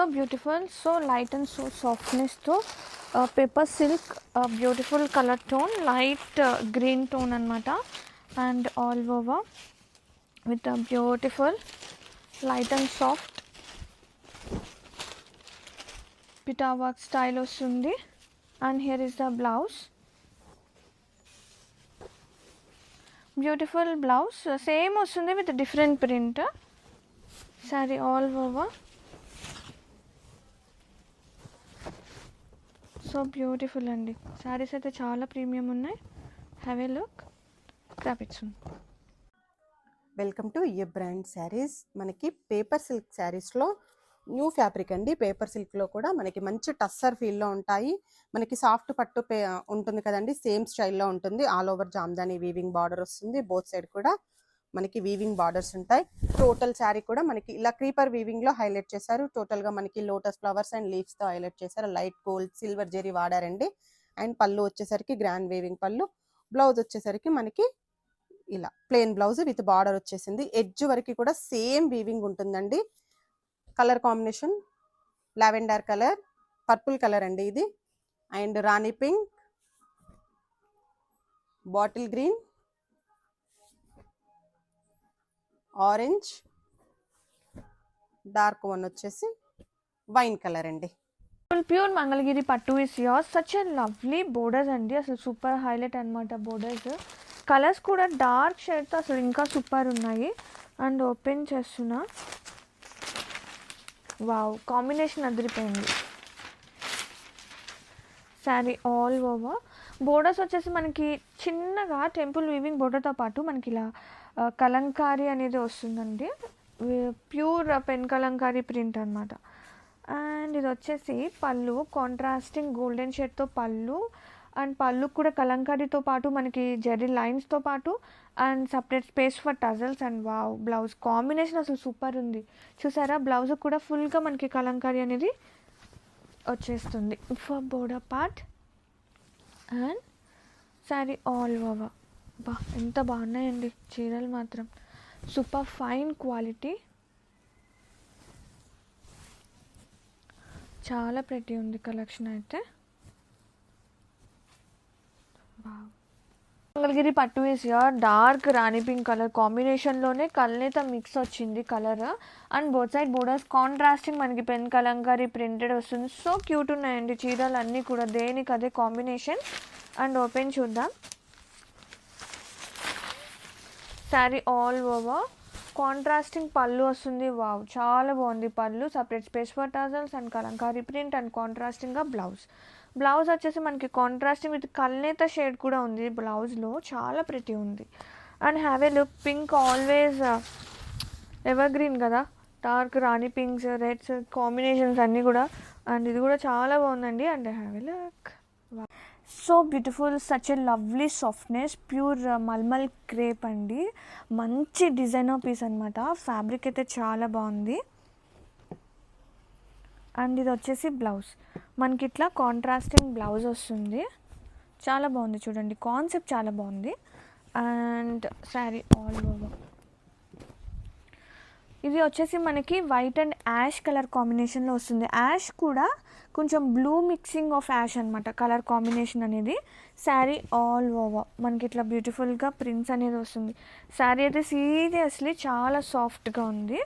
beautiful, so light and so softness to paper silk, beautiful color tone, light green tone anamata, and all over with a beautiful light and soft pita work style ostundi. And here is the blouse, beautiful blouse, same ostundi with a different print. Saree all over, so beautiful అండి. శారీస్ అయితే చాలా premium ఉన్నాయి. Have a look, grab it soon. Welcome to A brand saris. మనకి paper silk శారీస్లో new fabric అండి. Paper సిల్క్లో కూడా మనకి మంచి టస్సర్ ఫీల్లో ఉంటాయి. మనకి సాఫ్ట్ పట్టు ఉంటుంది కదండి, సేమ్ స్టైల్లో ఉంటుంది. All over jamdani weaving border వస్తుంది. బోత్ సైడ్ కూడా మనకి వీవింగ్ బార్డర్స్ ఉంటాయి. టోటల్ శారీ కూడా మనకి ఇలా క్రీపర్ వీవింగ్ లో హైలైట్ చేశారు. టోటల్ గా మనకి లోటస్ ఫ్లవర్స్ అండ్ లీవ్స్ తో హైలైట్ చేశారు. లైట్ గోల్డ్ సిల్వర్ జెరీ వాడారండి. అండ్ పళ్ళు వచ్చేసరికి గ్రాండ్ వీవింగ్ పళ్ళు. బ్లౌజ్ వచ్చేసరికి మనకి ఇలా ప్లెయిన్ బ్లౌజ్ విత్ బార్డర్ వచ్చేసింది. ఎడ్జ్ వరకు కూడా సేమ్ వీవింగ్ ఉంటుందండి. Colour combination lavender colour, purple colour అండి ఇది. And Rani pink, bottle green, orange, dark one వచ్చేసి వైన్ కలర్ అండి. Pure Mangalagiri pattu is yours. Such a lovely borders అండి, అసలు సూపర్ హైలైట్ అనమాట బోర్డర్స్. కలర్స్ కూడా డార్క్ షేడ్తో అసలు ఇంకా సూపర్ ఉన్నాయి. అండ్ ఓపెన్ చేస్తున్నా, వావ్, కాంబినేషన్ అదిరిపోయింది. శారీ ఆల్ ఓవర్ బోర్డర్స్ వచ్చేసి మనకి చిన్నగా టెంపుల్ వీవింగ్ బోర్డర్తో పాటు మనకి ఇలా కలంకారీ అనేది వస్తుందండి. ప్యూర్ పెన్ కలంకారీ ప్రింట్ అనమాట. అండ్ ఇది వచ్చేసి పళ్ళు, కాంట్రాస్టింగ్ గోల్డెన్ షేడ్తో పళ్ళు. అండ్ పళ్ళు కూడా కలంకారీతో పాటు మనకి జెరీ లైన్స్తో పాటు and separate space for tassels. And wow, blouse combination అసలు సూపర్ ఉంది. చూసారా, బ్లౌజ్ కూడా ఫుల్గా మనకి కలంకారీ అనేది వచ్చేస్తుంది for border part. And sari all over. బా, ఎంత బాగున్నాయండి చీరలు మాత్రం, సూపర్ ఫైన్ క్వాలిటీ, చాలా ప్రెటీ ఉంది కలెక్షన్ అయితే. Mangalagiri pattu is here. Dark rani pink colour కాంబినేషన్లోనే కల్నేత మిక్స్ వచ్చింది colour. And both side borders contrasting మనకి పెన్ కలంకారీ ప్రింటెడ్ వస్తుంది. సో క్యూట్ ఉన్నాయండి చీరలు అన్నీ కూడా, దేనికి అదే కాంబినేషన్. అండ్ ఓపెన్ చూద్దాం. శారీ ఆల్ ఓవర్ కాంట్రాస్టింగ్ పళ్ళు వస్తుంది. వావ్, చాలా బాగుంది pallu. Separate space for tassels and Kalamkari print and కాంట్రాస్టింగ్గా బ్లౌజ్. బ్లౌజ్ వచ్చేసి మనకి కాంట్రాస్టింగ్ విత్ కల్నేత షేడ్ కూడా ఉంది బ్లౌజ్లో, చాలా ప్రిటీ ఉంది. And have a look. Pink always evergreen కదా, dark rani pinks, reds combinations అన్నీ కూడా. అండ్ ఇది కూడా చాలా బాగుందండి. And have a look. So beautiful, such a lovely softness, pure mulmul crepe అండి. మంచి డిజైనర్ పీస్ అనమాట. ఫ్యాబ్రిక్ అయితే చాలా బాగుంది. అండ్ ఇది వచ్చేసి బ్లౌజ్, మనకి ఇట్లా కాంట్రాస్టింగ్ బ్లౌజ్ వస్తుంది. చాలా బాగుంది చూడండి, కాన్సెప్ట్ చాలా బాగుంది. And sari all over. ఇది వచ్చేసి మనకి వైట్ అండ్ యాష్ కలర్ కాంబినేషన్లో వస్తుంది. యాష్ కూడా కొంచెం బ్లూ మిక్సింగ్ ఆఫ్ యాష్ అనమాట కలర్ కాంబినేషన్ అనేది. శారీ ఆల్ ఓవర్ మనకి ఇట్లా బ్యూటిఫుల్గా ప్రింట్స్ అనేది వస్తుంది. శారీ అయితే సీరియస్లీ చాలా సాఫ్ట్గా ఉంది.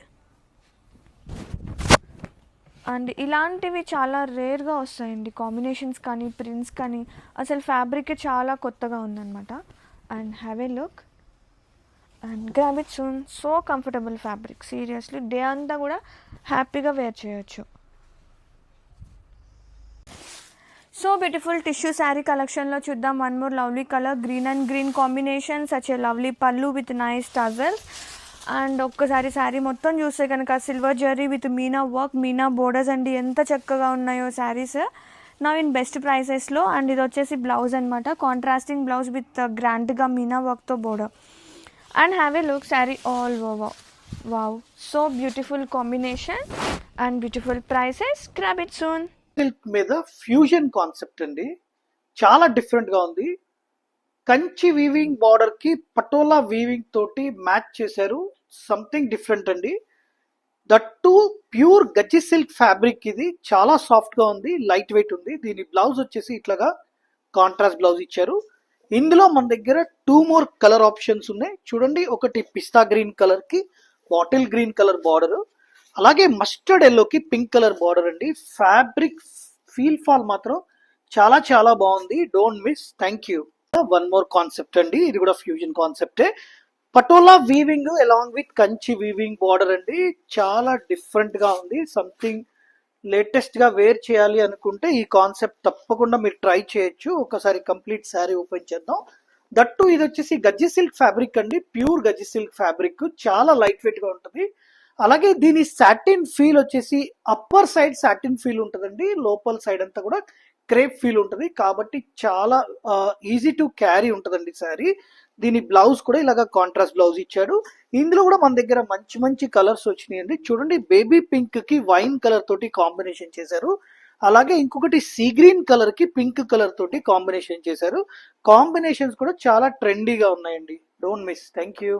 అండ్ ఇలాంటివి చాలా రేర్గా వస్తాయండి కాంబినేషన్స్ కానీ ప్రింట్స్ కానీ. అసలు ఫ్యాబ్రిక్ చాలా కొత్తగా ఉందన్నమాట. And have a look and grab it soon. So comfortable fabric, seriously day అంతా కూడా హ్యాపీగా వేర్ చేయొచ్చు. సో బ్యూటిఫుల్ టిష్యూ శారీ కలెక్షన్లో చూద్దాం. One more lovely colour, green and green combination, such a lovely పళ్ళు విత్ నైస్ టజల్స్. అండ్ ఒక్కసారి శారీ మొత్తం చూస్తే కనుక silver zari with Meena work, Meena borders అండి, ఎంత చక్కగా ఉన్నాయో శారీస్. నా ఇన్ బెస్ట్ ప్రైసెస్లో. అండ్ ఇది వచ్చేసి బ్లౌజ్ అనమాట, కాంట్రాస్టింగ్ బ్లౌజ్ విత్ గ్రాండ్గా మీనా వర్క్తో border. And have a look, saree all over. Wow, so beautiful combination and beautiful prices. Grab it soon. Silk మీద ఫ్యూజన్ కాన్సెప్ట్ అండి, చాలా డిఫరెంట్ గా ఉంది. కంచి వీవింగ్ బార్డర్ కి పటోలా వీవింగ్ తోటి మ్యాచ్ చేశారు. సంథింగ్ డిఫరెంట్ అండి. దట్టు ప్యూర్ గజ్జి సిల్క్ ఫ్యాబ్రిక్. ఇది చాలా సాఫ్ట్ గా ఉంది, లైట్ వెయిట్ ఉంది. దీని బ్లౌజ్ వచ్చేసి ఇట్లాగా కాంట్రాస్ట్ బ్లౌజ్ ఇచ్చారు. ఇందులో మన దగ్గర 2 more కలర్ ఆప్షన్స్ ఉన్నాయి చూడండి. ఒకటి పిస్తా గ్రీన్ కలర్ కి బాటిల్ గ్రీన్ కలర్ బార్డర్, అలాగే మస్టర్డ్ ఎల్లోకి పింక్ కలర్ బార్డర్ అండి. ఫ్యాబ్రిక్ ఫీల్ ఫాల్ మాత్రం చాలా చాలా బాగుంది. Don't miss. Thank you. 1 more concept అండి, ఇది కూడా ఫ్యూజన్ కాన్సెప్టే. Patola weaving along with Kanchi weaving border అండి. చాలా డిఫరెంట్ గా ఉంది. సంథింగ్ లేటెస్ట్ గా వేర్ చేయాలి అనుకుంటే ఈ కాన్సెప్ట్ తప్పకుండా మీరు ట్రై చేయొచ్చు. ఒకసారి కంప్లీట్ శారీ ఓపెన్ చేద్దాం. దట్టు ఇది వచ్చేసి గజ్జి సిల్క్ ఫ్యాబ్రిక్ అండి, ప్యూర్ గజ్జి సిల్క్ ఫ్యాబ్రిక్. చాలా లైట్ వెయిట్ గా ఉంటుంది. అలాగే దీని సాటిన్ ఫీల్ వచ్చేసి అప్పర్ సైడ్ సాటిన్ ఫీల్ ఉంటుందండి, లోపల సైడ్ అంతా కూడా క్రేప్ ఫీల్ ఉంటుంది. కాబట్టి చాలా ఈజీ టు క్యారీ ఉంటుందండి శారీ. దీని బ్లౌజ్ కూడా ఇలాగా కాంట్రాస్ట్ బ్లౌజ్ ఇచ్చాడు. ఇందులో కూడా మన దగ్గర మంచి మంచి కలర్స్ వచ్చినాయండి చూడండి. బేబీ పింక్ కి వైన్ కలర్ తోటి కాంబినేషన్ చేశారు. అలాగే ఇంకొకటి సీ గ్రీన్ కలర్ కి పింక్ కలర్ తోటి కాంబినేషన్ చేశారు. కాంబినేషన్స్ కూడా చాలా ట్రెండీగా ఉన్నాయండి. Don't miss. Thank you.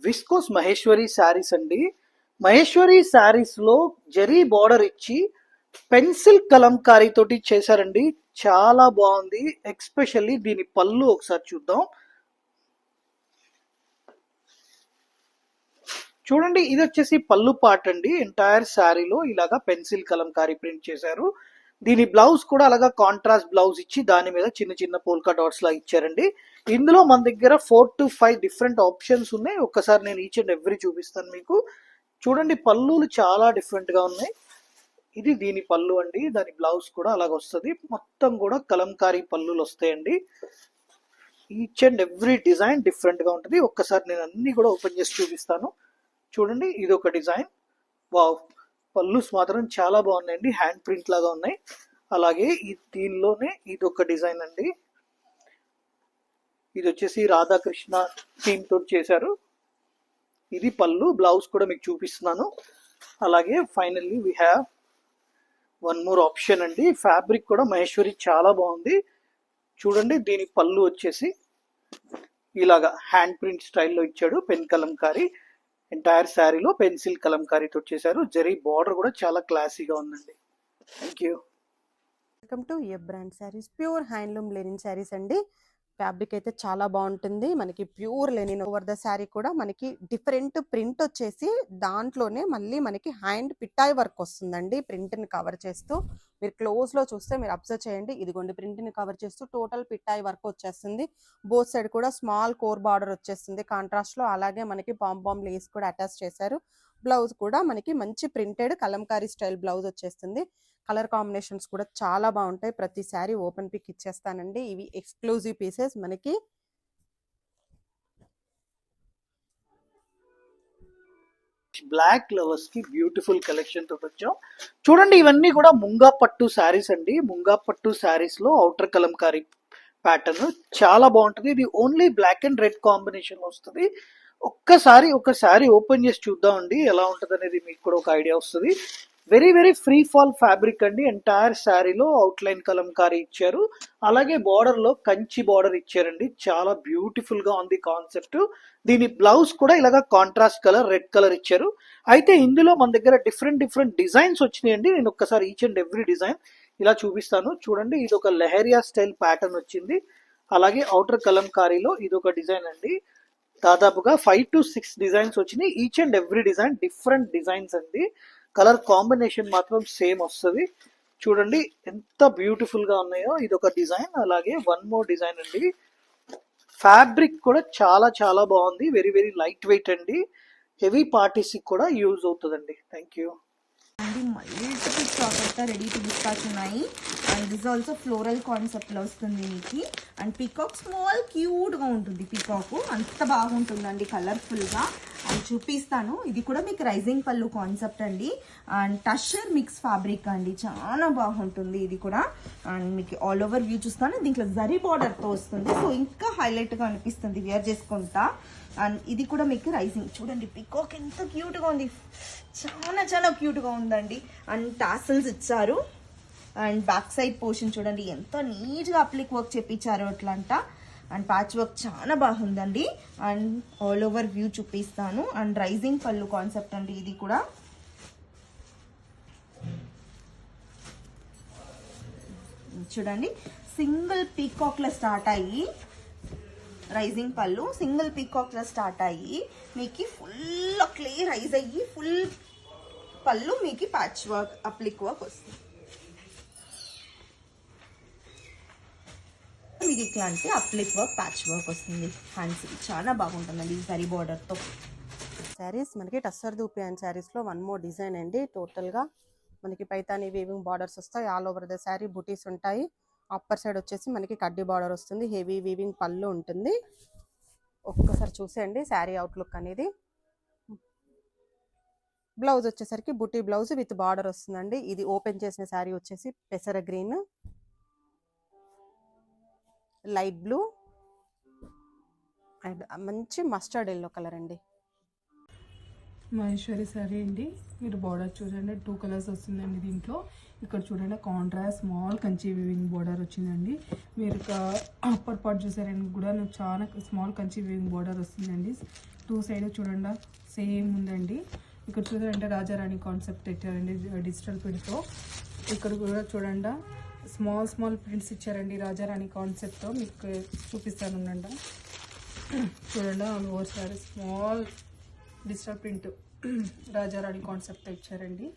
Viscose Maheshwari saris అండి. మహేశ్వరి శారీస్ లో జరీ బార్డర్ ఇచ్చి పెన్సిల్ కలంకారీ తోటి చేశారండి. చాలా బాగుంది. ఎక్స్పెషల్లీ దీని పళ్ళు ఒకసారి చూద్దాం. చూడండి, ఇది వచ్చేసి పళ్ళు పార్ట్ అండి. ఎంటైర్ శారీలో ఇలాగా పెన్సిల్ కలంకారీ ప్రింట్ చేశారు. దీని బ్లౌజ్ కూడా అలాగా కాంట్రాస్ట్ బ్లౌజ్ ఇచ్చి దాని మీద చిన్న చిన్న పోల్కా డాట్స్ లా ఇచ్చారండి. ఇందులో మన దగ్గర 4 to 5 డిఫరెంట్ ఆప్షన్స్ ఉన్నాయి. ఒక్కసారి నేను ఈచ్ అండ్ ఎవ్రీ చూపిస్తాను మీకు. చూడండి, పళ్ళులు చాలా డిఫరెంట్ గా ఉన్నాయి. ఇది దీని పళ్ళు అండి. దాని బ్లౌజ్ కూడా అలాగ వస్తుంది. మొత్తం కూడా కలంకారీ పళ్ళులు వస్తాయండి. Each and every design different గా ఉంటుంది. ఒక్కసారి నేను అన్ని కూడా ఓపెన్ చేసి చూపిస్తాను. చూడండి, ఇది ఒక డిజైన్. వావ్, పళ్ళుస్ మాత్రం చాలా బాగున్నాయండి. హ్యాండ్ ప్రింట్ లాగా ఉన్నాయి. అలాగే దీనిలోనే ఇది ఒక డిజైన్ అండి. ఇది వచ్చేసి రాధాకృష్ణ థీమ్ తోటి చేశారు. ఇది పళ్ళు, బ్లౌజ్ కూడా మీకు చూపిస్తున్నాను. అలాగే finally we have 1 more option అండి. ఫ్యాబ్రిక్ కూడా మహేశ్వరి చాలా బాగుంది. చూడండి, దీని పళ్ళు వచ్చేసి ఇలాగా హ్యాండ్ ప్రింట్ స్టైల్లో ఇచ్చాడు. పెన్ కలంకారీ ఎంటైర్ శారీలో పెన్సిల్ కలంకారీతో చేశారు. జరీ బార్డర్ కూడా చాలా క్లాసీగా ఉందండి. Thank you. Welcome to A brand saris. Pure handloom Lenin saris అండి. ఫ్యాబ్రిక్ అయితే చాలా బాగుంటుంది. మనకి pure linen over the sari కూడా మనకి డిఫరెంట్ ప్రింట్ వచ్చేసి దాంట్లోనే మళ్ళీ మనకి హ్యాండ్ పిట్టాయి వర్క్ వస్తుందండి. ప్రింట్ని కవర్ చేస్తూ మీరు క్లోజ్లో చూస్తే మీరు అబ్జర్వ్ చేయండి. ఇదిగోండి, ప్రింట్ని కవర్ చేస్తూ టోటల్ పిట్టాయి వర్క్ వచ్చేస్తుంది. బోత్ సైడ్ కూడా స్మాల్ కోర్ బార్డర్ వచ్చేస్తుంది కాంట్రాస్ట్లో. అలాగే మనకి పాంపామ్ లేస్ కూడా అటాచ్ చేశారు. బ్లౌజ్ కూడా మనకి మంచి ప్రింటెడ్ కలంకారీ స్టైల్ బ్లౌజ్ వచ్చేస్తుంది. కలర్ కాంబినేషన్స్ కూడా చాలా బాగుంటాయి. ప్రతి శారీ ఓపెన్ పిక్ ఇచ్చేస్తానండి. ఇవి ఎక్స్క్లూజివ్ పీసెస్. మనకి బ్లాక్ లవర్స్ కి బ్యూటిఫుల్ కలెక్షన్ తోటి వచ్చాం. చూడండి, ఇవన్నీ కూడా ముంగా పట్టు శారీస్ అండి. ముంగా పట్టు శారీస్ లో అవుటర్ కలంకారీ ప్యాటర్న్ చాలా బాగుంటుంది. ఇది only black and red combination వస్తుంది. ఒక శారీ ఓపెన్ చేసి చూద్దామండి ఎలా ఉంటుంది అనేది. మీకు కూడా ఒక ఐడియా వస్తుంది. Very very free fall fabric అండి. ఎంటైర్ శారీలో అవుట్ లైన్ కలంకారీ ఇచ్చారు. అలాగే బార్డర్ లో కంచి బార్డర్ ఇచ్చారండి. చాలా బ్యూటిఫుల్ గా ఉంది కాన్సెప్ట్. దీని బ్లౌజ్ కూడా ఇలాగా కాంట్రాస్ట్ కలర్ రెడ్ కలర్ ఇచ్చారు. అయితే ఇందులో మన దగ్గర డిఫరెంట్ డిజైన్స్ వచ్చినాయండి. నేను ఒక్కసారి ఈచ్ అండ్ ఎవ్రీ డిజైన్ ఇలా చూపిస్తాను. చూడండి, ఇది ఒక లెహరియా స్టైల్ ప్యాటర్న్ వచ్చింది. అలాగే అవుటర్ కలంకారీలో ఇది ఒక డిజైన్ అండి. దాదాపుగా 5 to 6 డిజైన్స్ వచ్చినాయి. Each and every design different designs అండి. కలర్ కాంబినేషన్ మాత్రం సేమ్ వస్తుంది. చూడండి ఎంత బ్యూటిఫుల్ గా ఉన్నాయో. ఇది ఒక డిజైన్. అలాగే 1 more డిజైన్ అండి. ఫ్యాబ్రిక్ కూడా చాలా చాలా బాగుంది. వెరీ వెరీ లైట్ వెయిట్ అండి. హెవీ పార్టీస్ కూడా యూజ్ అవుతుందండి. Thank you. అండి మల్టిపుల్ స్టాక్ అయితే రెడీ టు డిస్పాచ్ ఉన్నాయి. అండ్ దిస్ ఆల్సో ఫ్లోరల్ కాన్సెప్ట్లో వస్తుంది మీకు. అండ్ పీకాక్ స్మాల్ క్యూట్గా ఉంటుంది. పీకాక్ అంత బాగుంటుందండి కలర్ఫుల్గా. అండ్ చూపిస్తాను. ఇది కూడా మీకు రైజింగ్ పళ్ళు కాన్సెప్ట్ అండి. అండ్ టషర్ మిక్స్ ఫ్యాబ్రిక్ అండి. చాలా బాగుంటుంది ఇది కూడా. అండ్ మీకు ఆల్ ఓవర్ వ్యూ చూస్తాను. దీంట్లో జరీ బార్డర్తో వస్తుంది. సో ఇంకా హైలైట్గా అనిపిస్తుంది వేర్ చేసుకుంటా. అండ్ ఇది కూడా మీకు రైజింగ్. చూడండి పీకాక్ ఎంత క్యూట్గా ఉంది. చాలా చాలా క్యూట్గా ఉందండి. అండ్ టాసల్స్ ఇచ్చారు. అండ్ బ్యాక్ సైడ్ పోర్షన్ చూడండి ఎంత నీట్గా అప్లిక్ వర్క్ చేపించారో అట్లంట. అండ్ ప్యాచ్ వర్క్ చాలా బాగుందండి. అండ్ ఆల్ ఓవర్ వ్యూ చూపిస్తాను. అండ్ రైజింగ్ పళ్ళు కాన్సెప్ట్ అండి ఇది కూడా. చూడండి సింగిల్ పీకాక్లో స్టార్ట్ అయ్యి రైజింగ్ పళ్ళు సింగిల్ పీకాక్లో స్టార్ట్ అయ్యి మీకు ఫుల్ క్లే రైజ్ అయ్యి ఫుల్ పళ్ళు మీకు ప్యాచ్ వర్క్ అప్లిక్ వర్క్ వస్తుంది. మీకు ఇట్లాంటి అప్లిక్ వర్క్ ప్యాచ్ వర్క్ వస్తుంది. హ్యాండ్స్ చాలా బాగుంటుందండి ఈ సారీ బార్డర్తో. శారీస్ మనకి టస్సర్ దూపి అండ్ శారీస్లో వన్ మోర్ డిజైన్ అండి. టోటల్గా మనకి పైతాని వీవింగ్ బార్డర్స్ వస్తాయి. ఆల్ ఓవర్ ద శారీ బుటీస్ ఉంటాయి. అప్పర్ సైడ్ వచ్చేసి మనకి కడ్డీ బార్డర్ వస్తుంది. హెవీ వీవింగ్ పళ్ళు ఉంటుంది. ఒక్కసారి చూసేయండి శారీ అవుట్లుక్ అనేది. బ్లౌజ్ వచ్చేసరికి బుటీ బ్లౌజ్ విత్ బార్డర్ వస్తుందండి. ఇది ఓపెన్ చేసిన శారీ వచ్చేసి పెసర గ్రీన్, లైట్ బ్లూ అండ్ మంచి మస్టర్డ్ ఎల్లో కలర్ అండి. మహేశ్వరి సారీ అండి. మీరు బార్డర్ చూడండి 2 కలర్స్ వస్తుందండి దీంట్లో. ఇక్కడ చూడండి contrast small Kanchi weaving border వచ్చిందండి. మీరు అప్పర్ పార్ట్ చూసారని కూడా చాలా స్మాల్ కంచి వీవింగ్ బార్డర్ వస్తుందండి. 2 సైడ్ చూడండి సేమ్ ఉందండి. ఇక్కడ చూసారంటే రాజారాణి కాన్సెప్ట్ ఇచ్చారండి డిజిటల్ ప్రింట్తో. ఇక్కడ కూడా చూడండి స్మాల్ ప్రింట్స్ ఇచ్చారండి రాజారాణి కాన్సెప్ట్తో. మీకు చూపిస్తాను ఉండండి. చూడండి all over sari small digital print raja rani concept ఇచ్చారండి.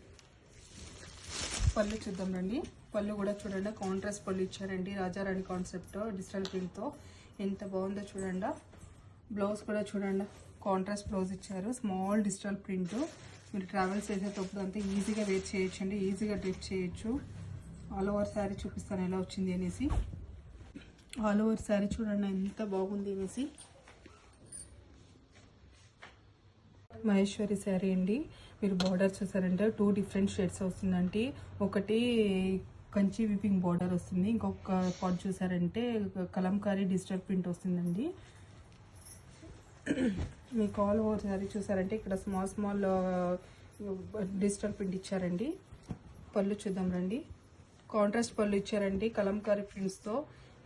పళ్ళు చూద్దాం రండి. పళ్ళు కూడా చూడండి కాంట్రాస్ట్ పళ్ళు ఇచ్చారండి రాజారాణి కాన్సెప్ట్ డిజిటల్ ప్రింట్తో. ఎంత బాగుందో చూడండి. బ్లౌజ్ కూడా చూడండి కాంట్రాస్ట్ బ్లౌజ్ ఇచ్చారు. Small digital print. మీరు ట్రావెల్స్ చేసేటప్పుడు అంతా ఈజీగా వేర్ చేయొచ్చు అండి. ఈజీగా డ్రెస్ చేయొచ్చు. ఆల్ ఓవర్ శారీ చూపిస్తాను ఎలా వచ్చింది అనేసి. ఆల్ ఓవర్ శారీ చూడండి ఎంత బాగుంది అనేసి. మహేశ్వరి శారీ అండి. మీరు బార్డర్ చూసారంటే 2 డిఫరెంట్ షేడ్స్ వస్తుందండి. ఒకటి కంచి విపింగ్ బార్డర్ వస్తుంది. ఇంకొక పార్ట్ చూసారంటే కలంకారీ డిజిటల్ ప్రింట్ వస్తుందండి. మీకు ఆల్ ఓవర్ శారీ చూసారంటే ఇక్కడ స్మాల్ డిజిటల్ ప్రింట్ ఇచ్చారండి. పళ్ళు చూద్దాం రండి. కాంట్రాస్ట్ పళ్ళు ఇచ్చారండి కలంకారీ ప్రింట్స్తో.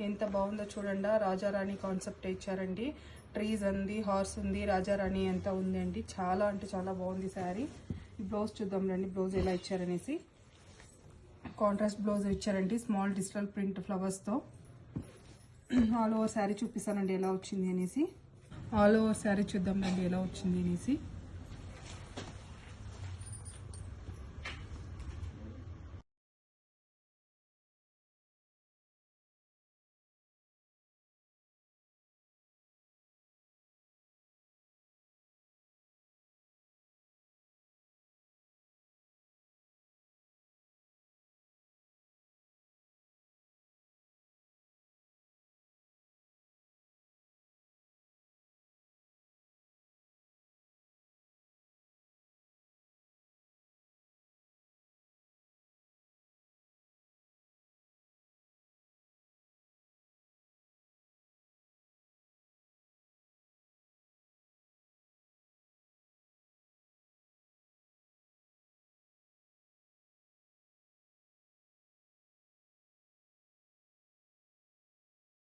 ఎంత బాగుందో చూడండి. రాజారాణి కాన్సెప్ట్ ఇచ్చారండి. ట్రీస్ ఉంది, హార్స్ ఉంది, రాజారాణి ఎంత ఉంది అండి. చాలా అంటే చాలా బాగుంది శారీ. బ్లౌజ్ చూద్దాం రండి బ్లౌజ్ ఎలా ఇచ్చారనేసి. కాంట్రాస్ట్ బ్లౌజ్ ఇచ్చారండి స్మాల్ డిజిటల్ ప్రింట్ ఫ్లవర్స్తో. ఆల్ ఓవర్ శారీ చూపిస్తానండి ఎలా వచ్చింది అనేసి. ఆల్ ఓవర్ శారీ చూద్దాం రండి ఎలా వచ్చింది అనేసి.